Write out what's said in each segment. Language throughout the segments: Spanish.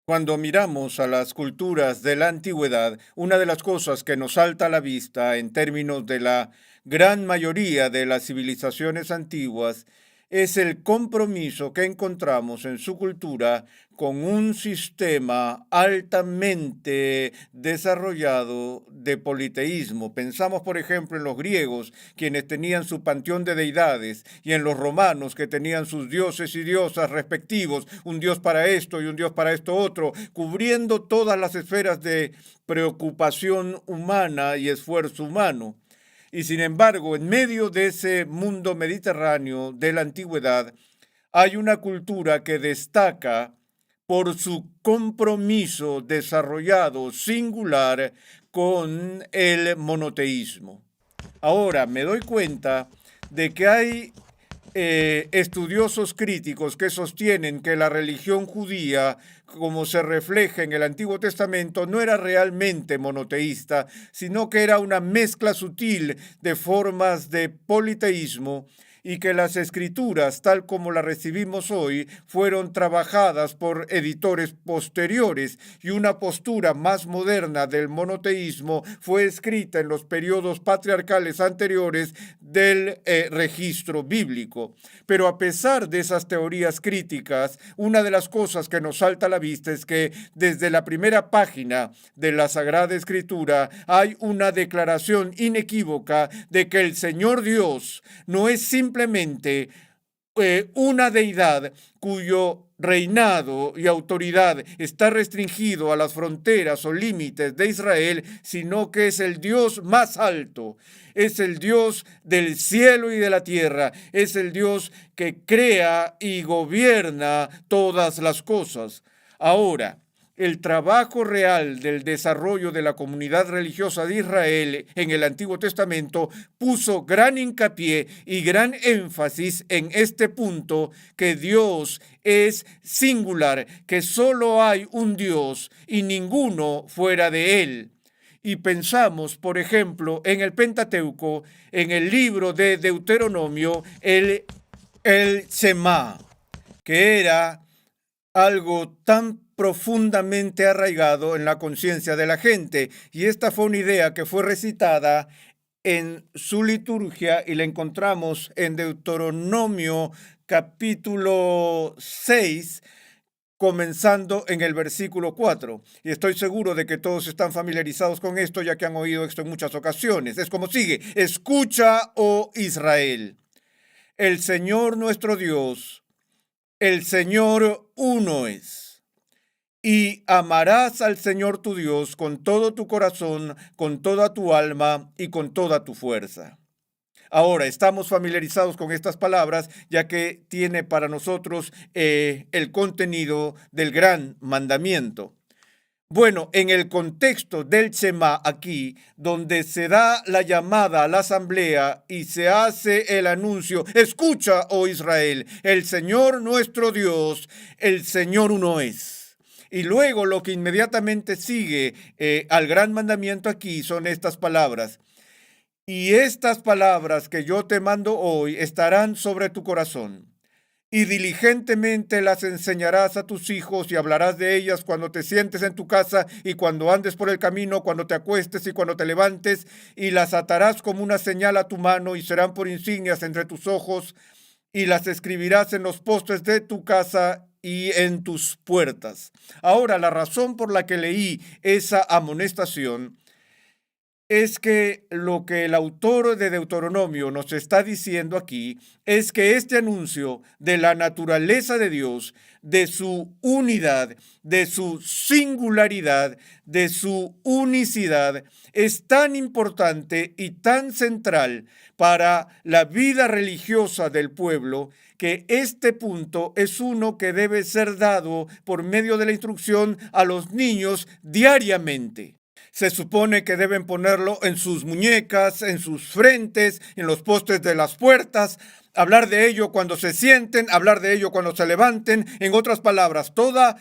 Cuando miramos a las culturas de la antigüedad, una de las cosas que nos salta a la vista en términos de la gran mayoría de las civilizaciones antiguas es el compromiso que encontramos en su cultura con un sistema altamente desarrollado de politeísmo. Pensamos, por ejemplo, en los griegos, quienes tenían su panteón de deidades, y en los romanos, que tenían sus dioses y diosas respectivos, un dios para esto y un dios para esto otro, cubriendo todas las esferas de preocupación humana y esfuerzo humano. Y sin embargo, en medio de ese mundo mediterráneo de la antigüedad, hay una cultura que destaca por su compromiso desarrollado singular con el monoteísmo. Ahora me doy cuenta de que hay estudiosos críticos que sostienen que la religión judía, como se refleja en el Antiguo Testamento, no era realmente monoteísta, sino que era una mezcla sutil de formas de politeísmo, y que las escrituras, tal como las recibimos hoy, fueron trabajadas por editores posteriores, y una postura más moderna del monoteísmo fue escrita en los periodos patriarcales anteriores del registro bíblico. Pero a pesar de esas teorías críticas, una de las cosas que nos salta a la vista es que desde la primera página de la Sagrada Escritura hay una declaración inequívoca de que el Señor Dios no es simplemente una deidad cuyo reinado y autoridad está restringido a las fronteras o límites de Israel, sino que es el Dios más alto, es el Dios del cielo y de la tierra, es el Dios que crea y gobierna todas las cosas. Ahora, el trabajo real del desarrollo de la comunidad religiosa de Israel en el Antiguo Testamento puso gran hincapié y gran énfasis en este punto, que Dios es singular, que solo hay un Dios y ninguno fuera de él. Y pensamos, por ejemplo, en el Pentateuco, en el libro de Deuteronomio, el Shema, que era algo tan profundamente arraigado en la conciencia de la gente. Y esta fue una idea que fue recitada en su liturgia y la encontramos en Deuteronomio capítulo 6, comenzando en el versículo 4. Y estoy seguro de que todos están familiarizados con esto, ya que han oído esto en muchas ocasiones. Es como sigue: escucha, oh Israel, el Señor nuestro Dios, el Señor uno es. Y amarás al Señor tu Dios con todo tu corazón, con toda tu alma y con toda tu fuerza. Ahora, estamos familiarizados con estas palabras, ya que tiene para nosotros el contenido del gran mandamiento. Bueno, en el contexto del Shema aquí, donde se da la llamada a la asamblea y se hace el anuncio: escucha, oh Israel, el Señor nuestro Dios, el Señor uno es. Y luego lo que inmediatamente sigue al gran mandamiento aquí son estas palabras: y estas palabras que yo te mando hoy estarán sobre tu corazón, y diligentemente las enseñarás a tus hijos, y hablarás de ellas cuando te sientes en tu casa y cuando andes por el camino, cuando te acuestes y cuando te levantes, y las atarás como una señal a tu mano y serán por insignias entre tus ojos, y las escribirás en los postes de tu casa y en tus puertas. Ahora, la razón por la que leí esa amonestación es que lo que el autor de Deuteronomio nos está diciendo aquí es que este anuncio de la naturaleza de Dios, de su unidad, de su singularidad, de su unicidad, es tan importante y tan central para la vida religiosa del pueblo, que este punto es uno que debe ser dado por medio de la instrucción a los niños diariamente. Se supone que deben ponerlo en sus muñecas, en sus frentes, en los postes de las puertas, hablar de ello cuando se sienten, hablar de ello cuando se levanten. En otras palabras, toda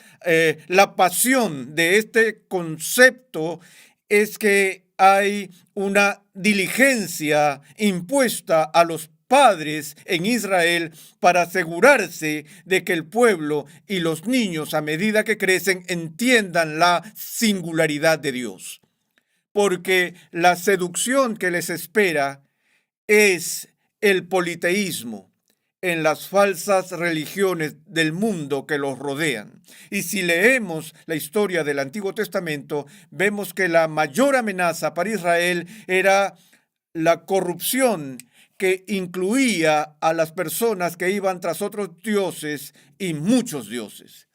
la pasión de este concepto es que hay una diligencia impuesta a los padres en Israel para asegurarse de que el pueblo y los niños, a medida que crecen, entiendan la singularidad de Dios. Porque la seducción que les espera es el politeísmo en las falsas religiones del mundo que los rodean. Y si leemos la historia del Antiguo Testamento, vemos que la mayor amenaza para Israel era la corrupción que incluía a las personas que iban tras otros dioses y muchos dioses.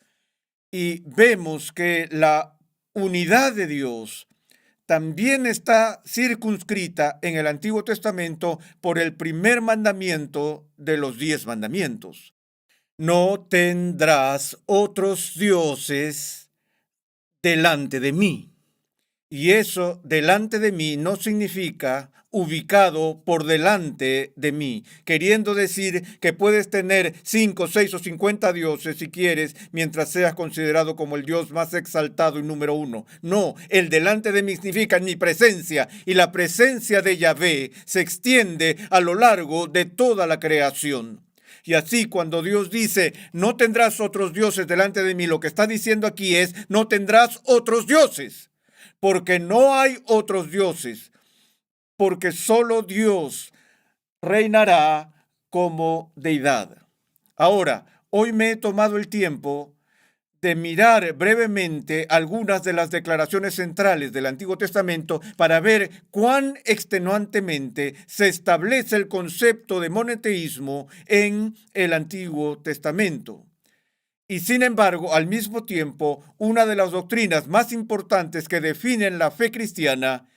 Y vemos que la unidad de Dios también está circunscrita en el Antiguo Testamento por el primer mandamiento de los 10 mandamientos. No tendrás otros dioses delante de mí. Y eso delante de mí no significa ubicado por delante de mí, queriendo decir que puedes tener 5, 6 o 50 dioses si quieres, mientras seas considerado como el Dios más exaltado y número 1. No, el delante de mí significa mi presencia, y la presencia de Yahvé se extiende a lo largo de toda la creación. Y así cuando Dios dice, no tendrás otros dioses delante de mí, lo que está diciendo aquí es, no tendrás otros dioses. Porque no hay otros dioses, porque solo Dios reinará como deidad. Ahora, hoy me he tomado el tiempo de mirar brevemente algunas de las declaraciones centrales del Antiguo Testamento para ver cuán extenuantemente se establece el concepto de monoteísmo en el Antiguo Testamento. Y sin embargo, al mismo tiempo, una de las doctrinas más importantes que definen la fe cristiana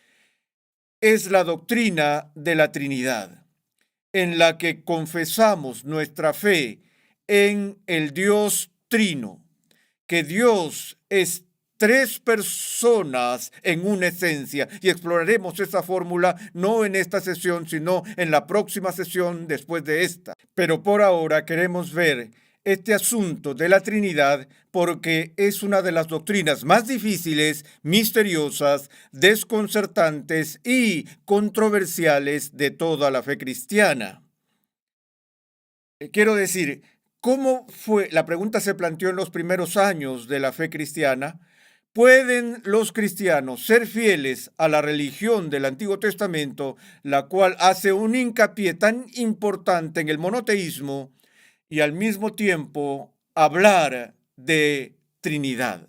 es la doctrina de la Trinidad, en la que confesamos nuestra fe en el Dios Trino, que Dios es 3 personas en una esencia, y exploraremos esa fórmula no en esta sesión, sino en la próxima sesión después de esta. Pero por ahora queremos ver este asunto de la Trinidad porque es una de las doctrinas más difíciles, misteriosas, desconcertantes y controversiales de toda la fe cristiana. Quiero decir, ¿cómo fue? La pregunta se planteó en los primeros años de la fe cristiana. ¿Pueden los cristianos ser fieles a la religión del Antiguo Testamento, la cual hace un hincapié tan importante en el monoteísmo, y al mismo tiempo hablar de Trinidad?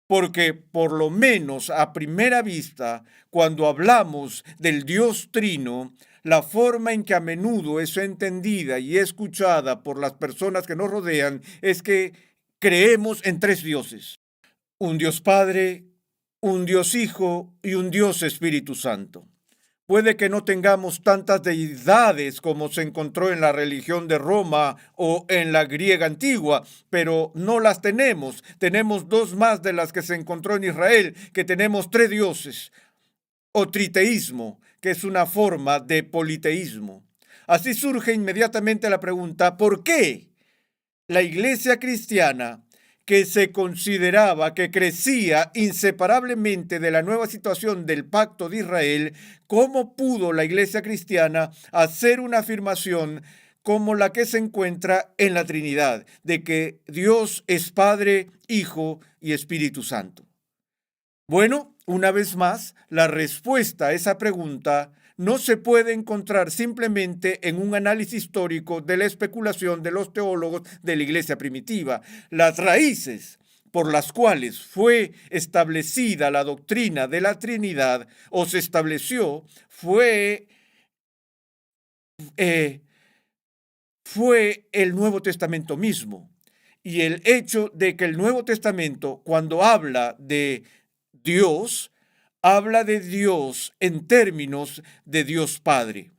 Porque por lo menos a primera vista, cuando hablamos del Dios Trino, la forma en que a menudo es entendida y escuchada por las personas que nos rodean es que creemos en 3 dioses: un Dios Padre, un Dios Hijo y un Dios Espíritu Santo. Puede que no tengamos tantas deidades como se encontró en la religión de Roma o en la griega antigua, pero no las tenemos. Tenemos 2 más de las que se encontró en Israel, que tenemos 3 dioses, o triteísmo, que es una forma de politeísmo. Así surge inmediatamente la pregunta, ¿por qué la iglesia cristiana, que se consideraba que crecía inseparablemente de la nueva situación del pacto de Israel, cómo pudo la iglesia cristiana hacer una afirmación como la que se encuentra en la Trinidad, de que Dios es Padre, Hijo y Espíritu Santo? Bueno, una vez más, la respuesta a esa pregunta no se puede encontrar simplemente en un análisis histórico de la especulación de los teólogos de la iglesia primitiva. Las raíces por las cuales fue establecida la doctrina de la Trinidad o se estableció fue el Nuevo Testamento mismo. Y el hecho de que el Nuevo Testamento, cuando habla de Dios, habla de Dios en términos de Dios Padre,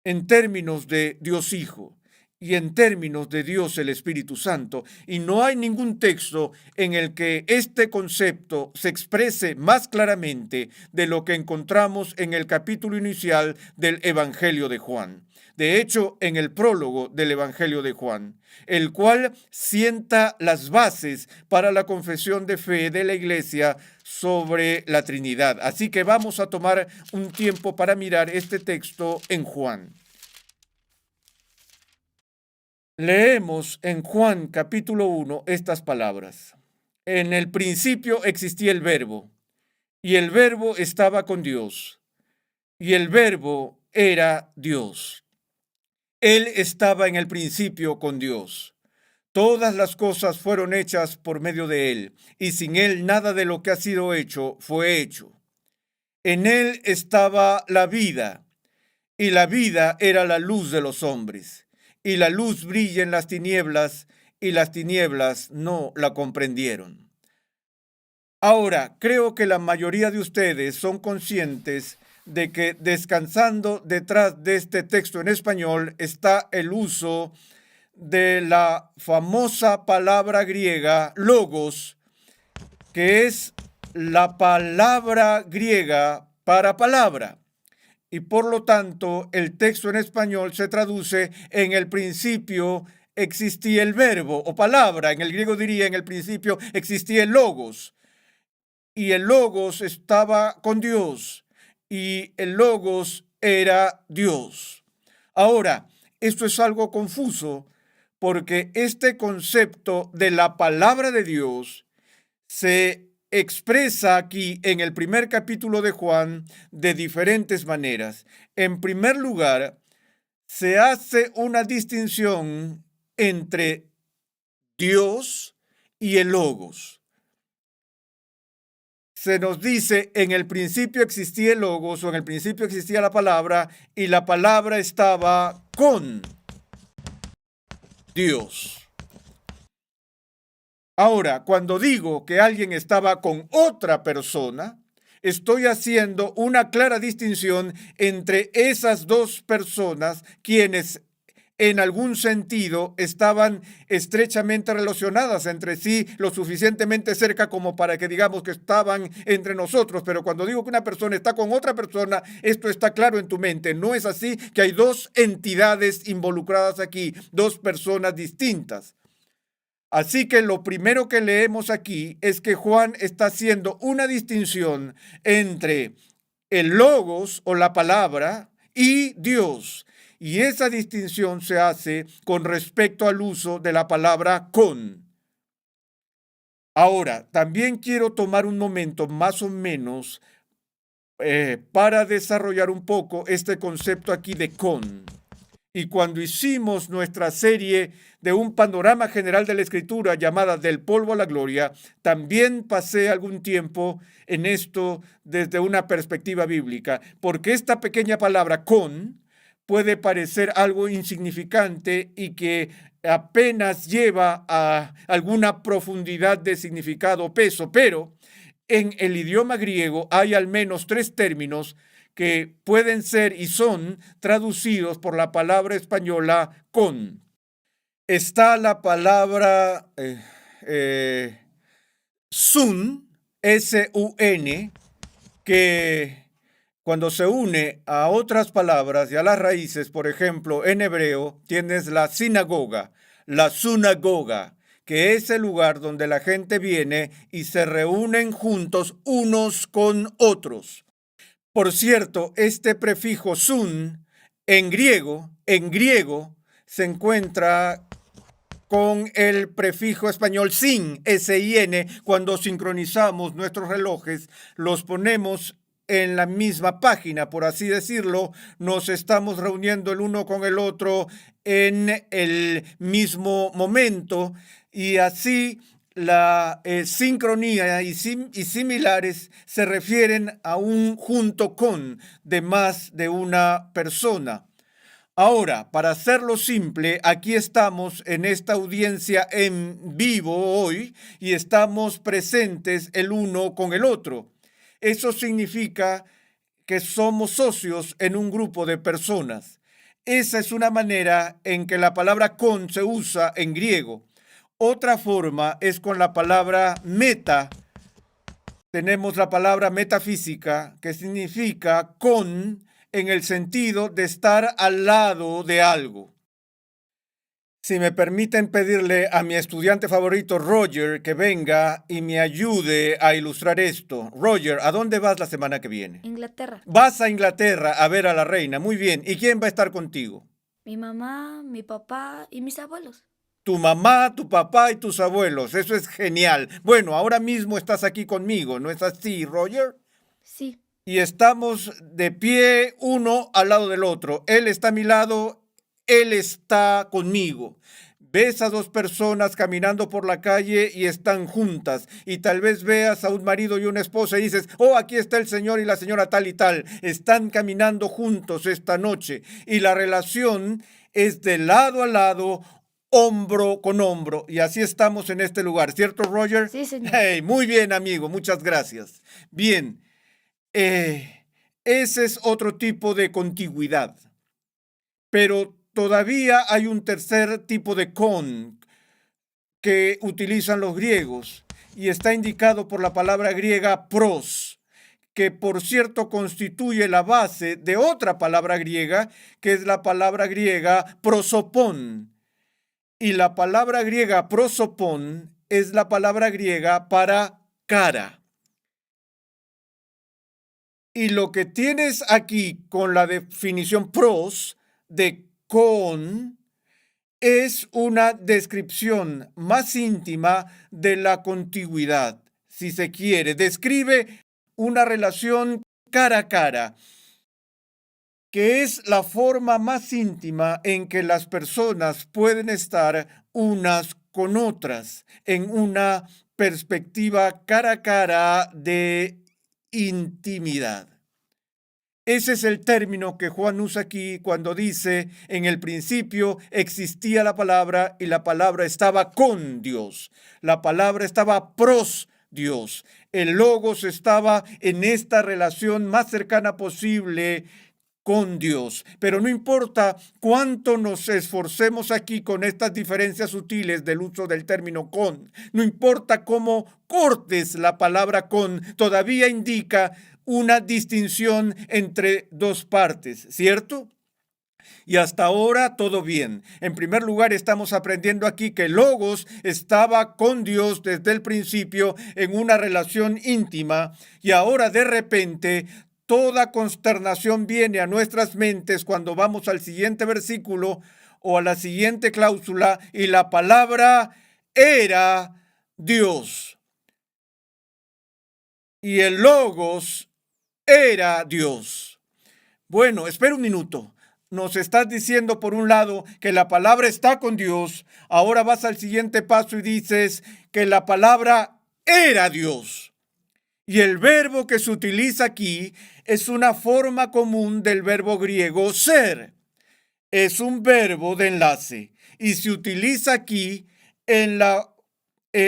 en términos de Dios Hijo y en términos de Dios el Espíritu Santo. Y no hay ningún texto en el que este concepto se exprese más claramente de lo que encontramos en el capítulo inicial del Evangelio de Juan. De hecho, en el prólogo del Evangelio de Juan, el cual sienta las bases para la confesión de fe de la Iglesia sobre la Trinidad. Así que vamos a tomar un tiempo para mirar este texto en Juan. Leemos en Juan capítulo 1 estas palabras. En el principio existía el Verbo, y el Verbo estaba con Dios, y el Verbo era Dios. Él estaba en el principio con Dios. Todas las cosas fueron hechas por medio de Él, y sin Él nada de lo que ha sido hecho fue hecho. En Él estaba la vida, y la vida era la luz de los hombres. Y la luz brilla en las tinieblas, y las tinieblas no la comprendieron. Ahora, creo que la mayoría de ustedes son conscientes de que descansando detrás de este texto en español está el uso de la famosa palabra griega logos, que es la palabra griega para palabra. Y por lo tanto, el texto en español se traduce en el principio existía el verbo o palabra. En el griego diría en el principio existía el logos. Y el logos estaba con Dios. Y el logos era Dios. Ahora, esto es algo confuso porque este concepto de la palabra de Dios se expresa aquí en el primer capítulo de Juan de diferentes maneras. En primer lugar, se hace una distinción entre Dios y el Logos. Se nos dice, en el principio existía el Logos, o en el principio existía la palabra, y la palabra estaba con Dios. Ahora, cuando digo que alguien estaba con otra persona, estoy haciendo una clara distinción entre esas dos personas quienes en algún sentido estaban estrechamente relacionadas entre sí, lo suficientemente cerca como para que digamos que estaban entre nosotros. Pero cuando digo que una persona está con otra persona, esto está claro en tu mente. No es así, que hay dos entidades involucradas aquí, dos personas distintas. Así que lo primero que leemos aquí es que Juan está haciendo una distinción entre el logos o la palabra y Dios. Y esa distinción se hace con respecto al uso de la palabra con. Ahora, también quiero tomar un momento más o menos para desarrollar un poco este concepto aquí de con. Y cuando hicimos nuestra serie de un panorama general de la Escritura llamada Del polvo a la gloria, también pasé algún tiempo en esto desde una perspectiva bíblica, porque esta pequeña palabra con puede parecer algo insignificante y que apenas lleva a alguna profundidad de significado o peso, pero en el idioma griego hay al menos tres términos que pueden ser y son traducidos por la palabra española con. Está la palabra sun, S-U-N, que cuando se une a otras palabras y a las raíces, por ejemplo, en hebreo, tienes la sinagoga, que es el lugar donde la gente viene y se reúnen juntos unos con otros. Por cierto, este prefijo sun en griego se encuentra con el prefijo español sin, S-I-N, cuando sincronizamos nuestros relojes, los ponemos en la misma página, por así decirlo, nos estamos reuniendo el uno con el otro en el mismo momento y así la sincronía y similares se refieren a un junto con de más de una persona. Ahora, para hacerlo simple, aquí estamos en esta audiencia en vivo hoy y estamos presentes el uno con el otro. Eso significa que somos socios en un grupo de personas. Esa es una manera en que la palabra con se usa en griego. Otra forma es con la palabra meta. Tenemos la palabra metafísica, que significa con en el sentido de estar al lado de algo. Si me permiten pedirle a mi estudiante favorito, Roger, que venga y me ayude a ilustrar esto. Roger, ¿a dónde vas la semana que viene? Inglaterra. Vas a Inglaterra a ver a la reina. Muy bien. ¿Y quién va a estar contigo? Mi mamá, mi papá y mis abuelos. Tu mamá, tu papá y tus abuelos. Eso es genial. Bueno, ahora mismo estás aquí conmigo, ¿no es así, Roger? Sí, Y estamos de pie uno al lado del otro. Él está a mi lado, él está conmigo. Ves a dos personas caminando por la calle y están juntas. Y tal vez veas a un marido y una esposa y dices, oh, aquí está el señor y la señora tal y tal. Están caminando juntos esta noche. Y la relación es de lado a lado, hombro con hombro. Y así estamos en este lugar, ¿cierto, Roger? sí, señor. Hey, muy bien, amigo, muchas gracias. Bien. Ese es otro tipo de contigüidad. Pero todavía hay un tercer tipo de con que utilizan los griegos y está indicado por la palabra griega pros, que por cierto constituye la base de otra palabra griega, que es la palabra griega prosopón. Y la palabra griega prosopón es la palabra griega para cara. Y lo que tienes aquí con la definición pros de con es una descripción más íntima de la contigüidad, si se quiere. Describe una relación cara a cara, que es la forma más íntima en que las personas pueden estar unas con otras, en una perspectiva cara a cara de intimidad. Ese es el término que Juan usa aquí cuando dice, en el principio existía la palabra y la palabra estaba con Dios. La palabra estaba pros Dios. El logos estaba en esta relación más cercana posible con Dios. Pero no importa cuánto nos esforcemos aquí con estas diferencias sutiles del uso del término con, no importa cómo cortes la palabra con, todavía indica una distinción entre dos partes, ¿cierto? Y hasta ahora todo bien. En primer lugar, estamos aprendiendo aquí que Logos estaba con Dios desde el principio en una relación íntima y ahora de repente toda consternación viene a nuestras mentes cuando vamos al siguiente versículo o a la siguiente cláusula y la palabra era Dios. Y el Logos era Dios. Bueno, espera un minuto. Nos estás diciendo por un lado que la palabra está con Dios. Ahora vas al siguiente paso y dices que la palabra era Dios. Y el verbo que se utiliza aquí es una forma común del verbo griego ser. Es un verbo de enlace y se utiliza aquí en la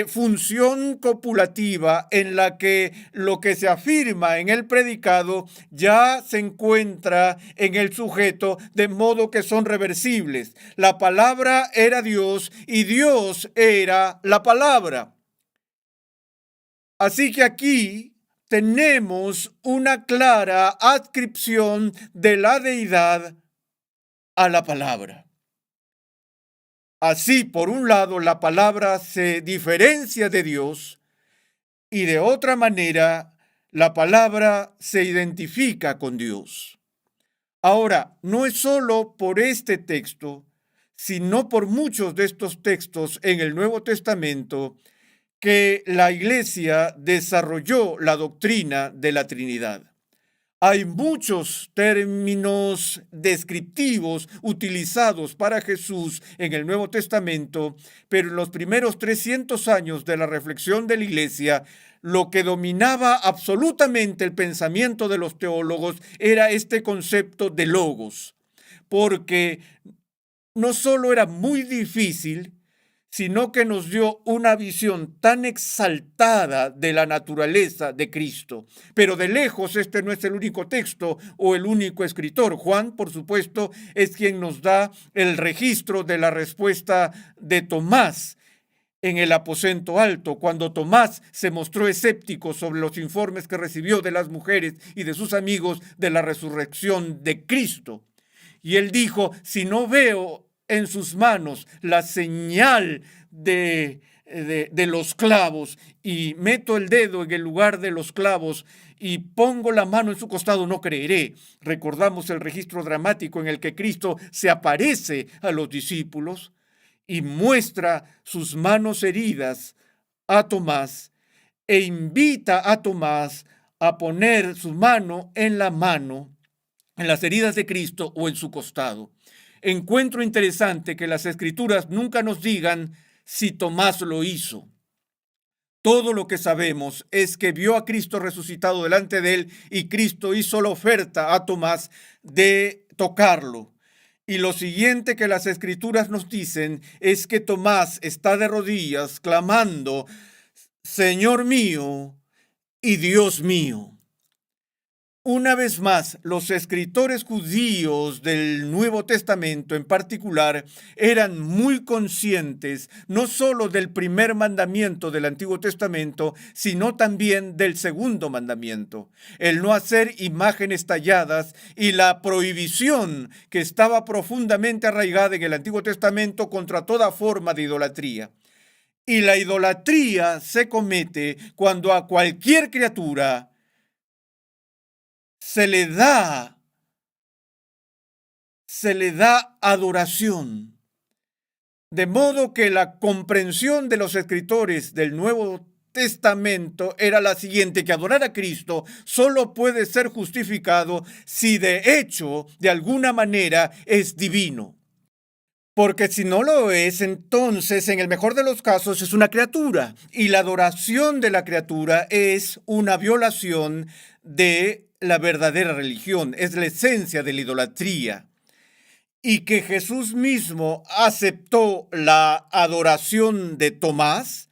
función copulativa en la que lo que se afirma en el predicado ya se encuentra en el sujeto, de modo que son reversibles. La palabra era Dios y Dios era la palabra. Así que aquí tenemos una clara adscripción de la deidad a la palabra. Así, por un lado, la palabra se diferencia de Dios y de otra manera, la palabra se identifica con Dios. Ahora, no es solo por este texto, sino por muchos de estos textos en el Nuevo Testamento que la Iglesia desarrolló la doctrina de la Trinidad. Hay muchos términos descriptivos utilizados para Jesús en el Nuevo Testamento, pero en los primeros 300 años de la reflexión de la Iglesia, lo que dominaba absolutamente el pensamiento de los teólogos era este concepto de logos, porque no solo era muy difícil, sino que nos dio una visión tan exaltada de la naturaleza de Cristo. Pero de lejos este no es el único texto o el único escritor. Juan, por supuesto, es quien nos da el registro de la respuesta de Tomás en el aposento alto, cuando Tomás se mostró escéptico sobre los informes que recibió de las mujeres y de sus amigos de la resurrección de Cristo. Y él dijo, si no veo en sus manos la señal de los clavos y meto el dedo en el lugar de los clavos y pongo la mano en su costado, no creeré. Recordamos el registro dramático en el que Cristo se aparece a los discípulos y muestra sus manos heridas a Tomás e invita a Tomás a poner su mano, en las heridas de Cristo o en su costado. Encuentro interesante que las Escrituras nunca nos digan si Tomás lo hizo. Todo lo que sabemos es que vio a Cristo resucitado delante de él y Cristo hizo la oferta a Tomás de tocarlo. Y lo siguiente que las Escrituras nos dicen es que Tomás está de rodillas clamando: Señor mío y Dios mío. Una vez más, los escritores judíos del Nuevo Testamento en particular eran muy conscientes no solo del primer mandamiento del Antiguo Testamento, sino también del segundo mandamiento, el no hacer imágenes talladas y la prohibición que estaba profundamente arraigada en el Antiguo Testamento contra toda forma de idolatría. Y la idolatría se comete cuando a cualquier criatura se le da adoración. De modo que la comprensión de los escritores del Nuevo Testamento era la siguiente: que adorar a Cristo solo puede ser justificado si de hecho, de alguna manera, es divino. Porque si no lo es, entonces, en el mejor de los casos, es una criatura. Y la adoración de la criatura es una violación de la verdadera religión, es la esencia de la idolatría. Y que Jesús mismo aceptó la adoración de Tomás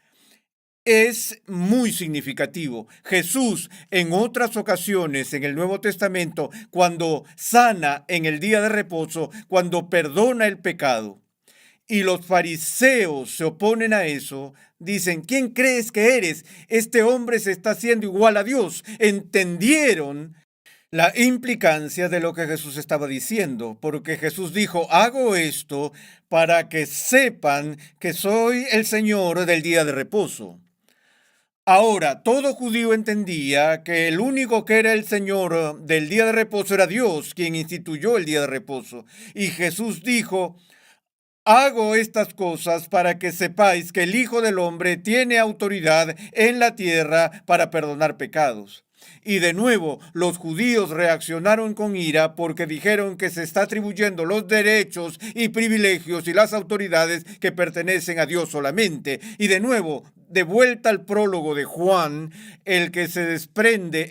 es muy significativo. Jesús, en otras ocasiones en el Nuevo Testamento, cuando sana en el día de reposo, cuando perdona el pecado, y los fariseos se oponen a eso, dicen: ¿quién crees que eres? Este hombre se está haciendo igual a Dios. Entendieron la implicancia de lo que Jesús estaba diciendo, porque Jesús dijo: hago esto para que sepan que soy el Señor del día de reposo. Ahora, todo judío entendía que el único que era el Señor del día de reposo era Dios, quien instituyó el día de reposo. Y Jesús dijo: hago estas cosas para que sepáis que el Hijo del Hombre tiene autoridad en la tierra para perdonar pecados. Y de nuevo, los judíos reaccionaron con ira porque dijeron que se está atribuyendo los derechos y privilegios y las autoridades que pertenecen a Dios solamente. Y de nuevo, de vuelta al prólogo de Juan, el que se desprende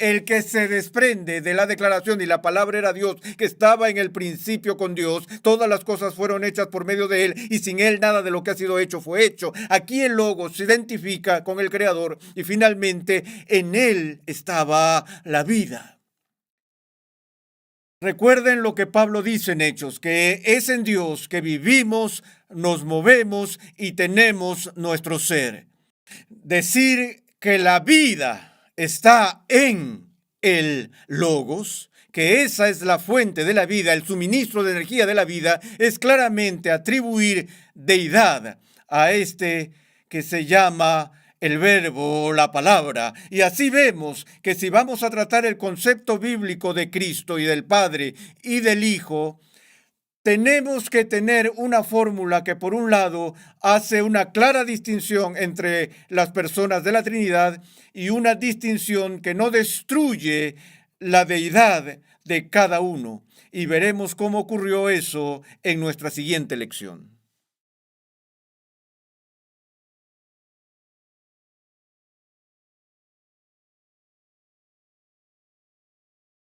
de la declaración: y la palabra era Dios, que estaba en el principio con Dios, todas las cosas fueron hechas por medio de él, y sin él nada de lo que ha sido hecho fue hecho. Aquí el Logos se identifica con el Creador, y finalmente en él estaba la vida. Recuerden lo que Pablo dice en Hechos, que es en Dios que vivimos, nos movemos y tenemos nuestro ser. Decir que la vida está en el Logos, que esa es la fuente de la vida, el suministro de energía de la vida, es claramente atribuir deidad a este que se llama el verbo, la palabra. Y así vemos que si vamos a tratar el concepto bíblico de Cristo y del Padre y del Hijo, tenemos que tener una fórmula que, por un lado, hace una clara distinción entre las personas de la Trinidad y una distinción que no destruye la deidad de cada uno. Y veremos cómo ocurrió eso en nuestra siguiente lección.